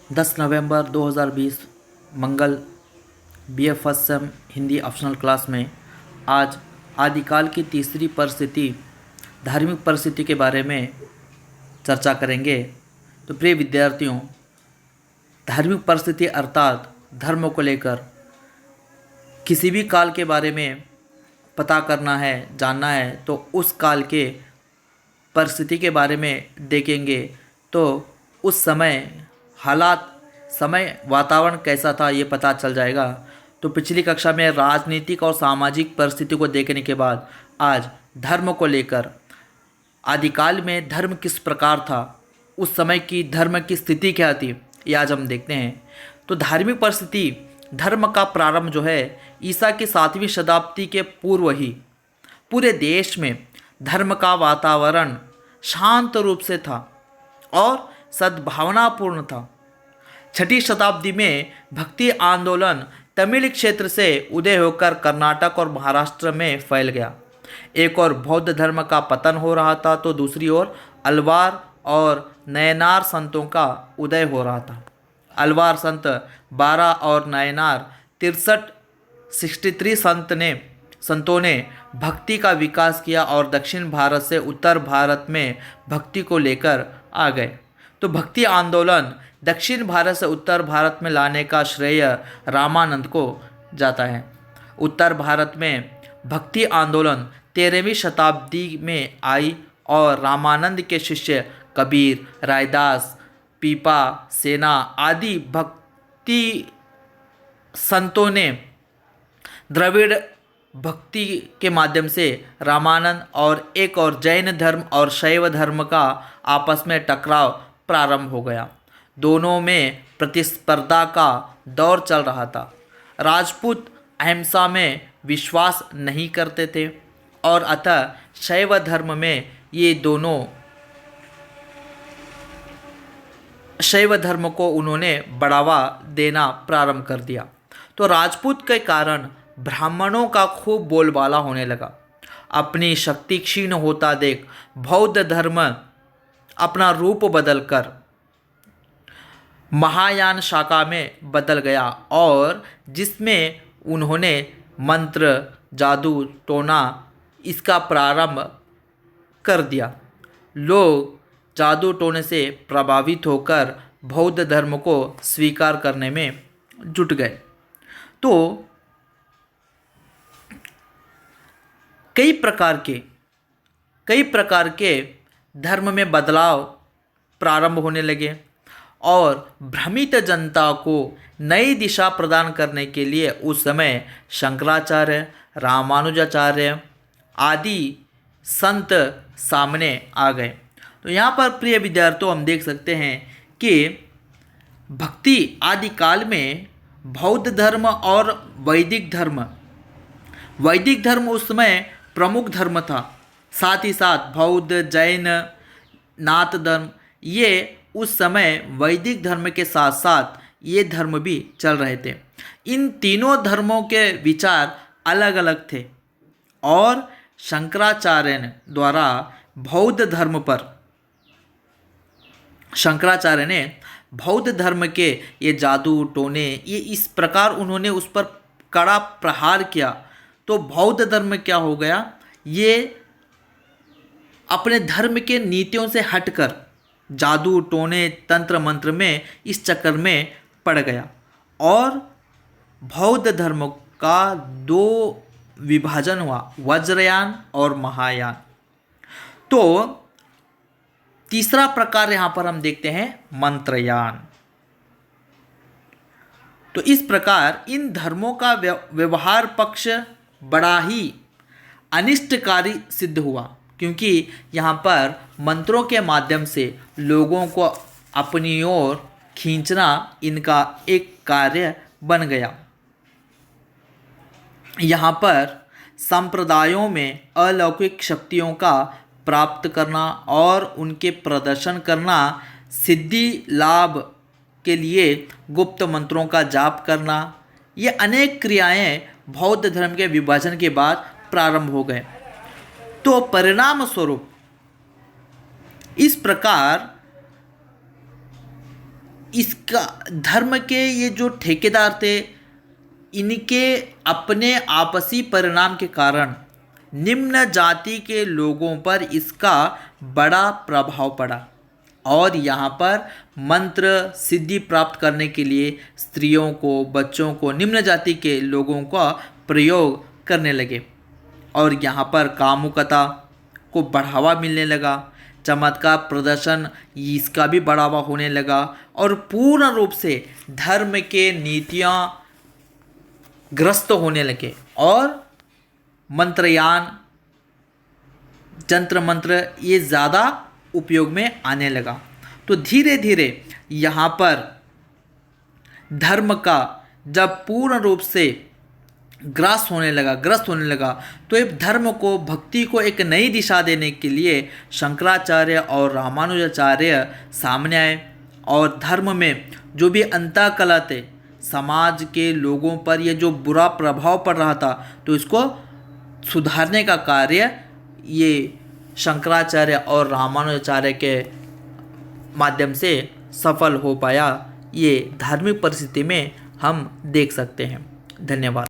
10 नवंबर 2020 मंगल BA first sem Hindi optional class में आज आदिकाल की तीसरी परिस्थिति धार्मिक परिस्थिति के बारे में चर्चा करेंगे। तो प्रिय विद्यार्थियों, धार्मिक परिस्थिति अर्थात धर्म को लेकर किसी भी काल के बारे में पता करना है, जानना है तो उस काल के परिस्थिति के बारे में देखेंगे तो उस समय हालात, समय, वातावरण कैसा था ये पता चल जाएगा। तो पिछली कक्षा में राजनीतिक और सामाजिक परिस्थिति को देखने के बाद आज धर्म को लेकर आदिकाल में धर्म किस प्रकार था, उस समय की धर्म की स्थिति क्या थी, ये आज हम देखते हैं। तो धार्मिक परिस्थिति, धर्म का प्रारंभ जो है ईसा की 7वीं शताब्दी के पूर्व ही पूरे देश में धर्म का वातावरण शांत रूप से था और सद्भावनापूर्ण था। 6ठी शताब्दी में भक्ति आंदोलन तमिल क्षेत्र से उदय होकर कर्नाटक और महाराष्ट्र में फैल गया। एक और बौद्ध धर्म का पतन हो रहा था तो दूसरी ओर अलवार और नयनार संतों का उदय हो रहा था। अलवार संत 12 और नयनार 63 संतों ने भक्ति का विकास किया और दक्षिण भारत से उत्तर भारत में भक्ति को लेकर आ गए। तो भक्ति आंदोलन दक्षिण भारत से उत्तर भारत में लाने का श्रेय रामानंद को जाता है। उत्तर भारत में भक्ति आंदोलन 13वीं शताब्दी में आई और रामानंद के शिष्य कबीर, रायदास, पीपा सेना आदि भक्ति संतों ने द्रविड़ भक्ति के माध्यम से रामानंद और एक और जैन धर्म और शैव धर्म का आपस में टकराव प्रारंभ हो गया। दोनों में प्रतिस्पर्धा का दौर चल रहा था। राजपूत अहिंसा में विश्वास नहीं करते थे और अतः शैव धर्म में ये दोनों शैव धर्म को उन्होंने बढ़ावा देना प्रारंभ कर दिया। तो राजपूत के कारण ब्राह्मणों का खूब बोलबाला होने लगा। अपनी शक्ति क्षीण होता देख बौद्ध धर्म अपना रूप बदलकर महायान शाखा में बदल गया और जिसमें उन्होंने मंत्र, जादू टोना इसका प्रारंभ कर दिया। लोग जादू टोने से प्रभावित होकर बौद्ध धर्म को स्वीकार करने में जुट गए। तो कई प्रकार के धर्म में बदलाव प्रारंभ होने लगे और भ्रमित जनता को नई दिशा प्रदान करने के लिए उस समय शंकराचार्य, रामानुजाचार्य आदि संत सामने आ गए। तो यहाँ पर प्रिय विद्यार्थियों हम देख सकते हैं कि भक्ति आदिकाल में बौद्ध धर्म और वैदिक धर्म उस समय प्रमुख धर्म था। साथ ही साथ बौद्ध, जैन, नाथ धर्म ये उस समय वैदिक धर्म के साथ साथ ये धर्म भी चल रहे थे। इन तीनों धर्मों के विचार अलग अलग थे और शंकराचार्य ने बौद्ध धर्म के ये जादू टोने ये इस प्रकार उन्होंने उस पर कड़ा प्रहार किया। तो बौद्ध धर्म क्या हो गया, ये अपने धर्म के नीतियों से हटकर जादू टोने तंत्र मंत्र में इस चक्कर में पड़ गया और बौद्ध धर्म का 2 विभाजन हुआ, वज्रयान और महायान। तो तीसरा प्रकार यहाँ पर हम देखते हैं मंत्रयान। तो इस प्रकार इन धर्मों का व्यवहार पक्ष बड़ा ही अनिष्टकारी सिद्ध हुआ क्योंकि यहाँ पर मंत्रों के माध्यम से लोगों को अपनी ओर खींचना इनका एक कार्य बन गया। यहाँ पर संप्रदायों में अलौकिक शक्तियों का प्राप्त करना और उनके प्रदर्शन करना, सिद्धि लाभ के लिए गुप्त मंत्रों का जाप करना, ये अनेक क्रियाएं बौद्ध धर्म के विभाजन के बाद प्रारंभ हो गए। तो परिणाम स्वरूप इस प्रकार इसका धर्म के ये जो ठेकेदार थे, इनके अपने आपसी परिणाम के कारण निम्न जाति के लोगों पर इसका बड़ा प्रभाव पड़ा और यहाँ पर मंत्र सिद्धि प्राप्त करने के लिए स्त्रियों को, बच्चों को, निम्न जाति के लोगों का प्रयोग करने लगे और यहाँ पर कामुकता को बढ़ावा मिलने लगा, चमत्कार प्रदर्शन इसका भी बढ़ावा होने लगा और पूर्ण रूप से धर्म के नीतियाँ ग्रस्त होने लगे और मंत्रयान, जंत्र मंत्र ये ज़्यादा उपयोग में आने लगा। तो धीरे धीरे यहाँ पर धर्म का जब पूर्ण रूप से ग्रस्त होने लगा तो इस धर्म को, भक्ति को एक नई दिशा देने के लिए शंकराचार्य और रामानुजाचार्य सामने आए और धर्म में जो भी अंतःकलह थे, समाज के लोगों पर ये जो बुरा प्रभाव पड़ रहा था, तो इसको सुधारने का कार्य ये शंकराचार्य और रामानुजाचार्य के माध्यम से सफल हो पाया। ये धार्मिक परिस्थिति में हम देख सकते हैं। धन्यवाद।